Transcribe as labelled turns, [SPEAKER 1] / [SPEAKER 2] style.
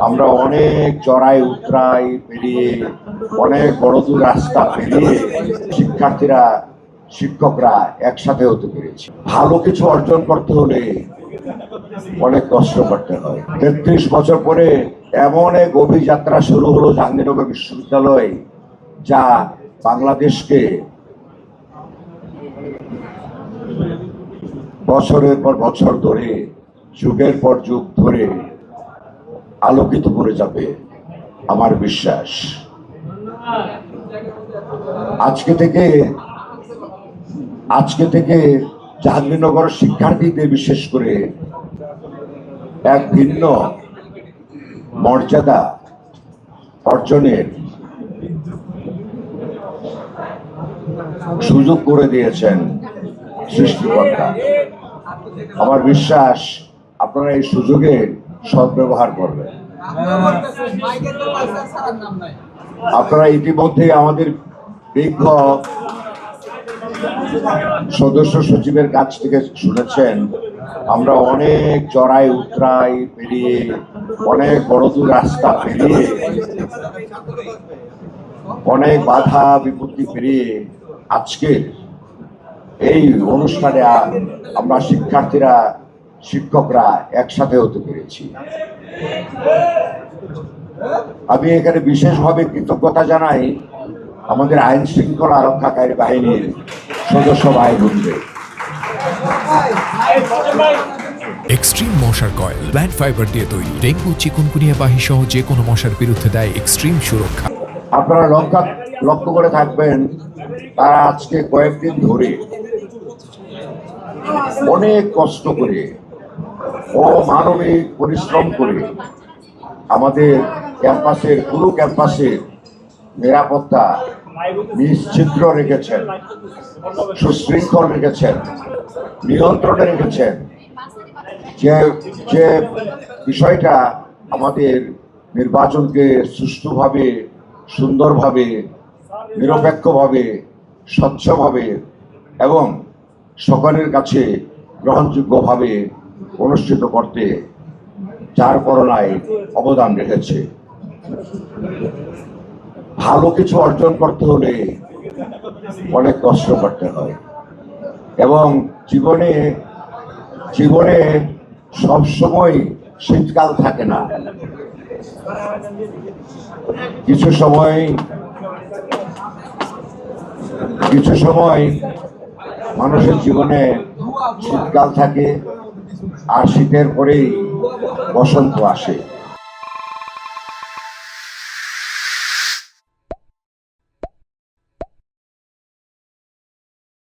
[SPEAKER 1] আমরা অনেক চড়াই উতরাই পেরিয়ে অনেক বড় দূর রাস্তা পেরিয়ে শিক্ষার্থীরা শিক্ষকরা একসাথে হতে পেরেছি। ভালো কিছু অর্জন করতে হলে অনেক কষ্ট করতে হয়। ৩৩ বছর পরে এমন এক অভিযাত্রা শুরু হলো জাহাঙ্গীরনগর বিশ্ববিদ্যালয়, যা বাংলাদেশকে বছরের পর বছর ধরে, যুগের পর যুগ ধরে আলোকিত করে যাবে আমার বিশ্বাস। আজকে থেকে জাহাঙ্গীরনগর শিক্ষার্থীদের বিশেষ করে এক ভিন্ন মর্যাদা অর্জনের সুযোগ করে দিয়েছেন সৃষ্টিকর্তা। আমার বিশ্বাস আপনারা এই সুযোগের সদ্ব্যবহার করবেন। আপনারা ইতিমধ্যে আমাদের বিজ্ঞ সদস্য সচিবের কাছ থেকে শুনেছেন, আমরা অনেক চড়াই উতরাই পেরিয়ে অনেক বড় দূর রাস্তা পেরিয়ে অনেক বাধা বিপত্তি পেরিয়ে আজকে এই অনুষ্ঠানে আমরা শিক্ষার্থীরা শিক্ষকরা একসাথে হতে পেরেছি। আমি এখানে বিশেষভাবে কৃতজ্ঞতা জানাই আমাদের আইন শৃঙ্খলা রক্ষাকারী বাহিনীর সদস্য ভাই বোনদের।
[SPEAKER 2] এক্সট্রিম মশার কয়েল প্ল্যান্ট ফাইবার দিয়ে তৈরি, ডেঙ্গু চিকুনগুনিয়া বাহি সহ যে কোনো মশার বিরুদ্ধে দেয় এক্সট্রিম সুরক্ষা।
[SPEAKER 1] আপনারা লক্ষ্য করে থাকবেন, তারা আজকে কয়েকদিন ধরে অনেক কষ্ট করে ও মানবিক পরিশ্রম করে আমাদের ক্যাম্পাসের পুরো ক্যাম্পাসের নিরাপত্তা নিশ্চিদ্র রেখেছেন, সুশৃঙ্খল রেখেছেন, নিয়ন্ত্রণে রেখেছেন। যে বিষয়টা আমাদের নির্বাচনকে সুষ্ঠুভাবে, সুন্দরভাবে, নিরপেক্ষভাবে, স্বচ্ছভাবে এবং সকলের কাছে গ্রহণযোগ্যভাবে অনুষ্ঠিত করতে যার করোনায় অবদান রেখেছে। ভালো কিছু অর্জন করতে হলে অনেক কষ্ট করতে হয় এবং জীবনে সবসময় শীতকাল থাকে না। কিছু সময় মানুষের জীবনে শীতকাল থাকে আর শীতের পরেই বসন্ত আসে।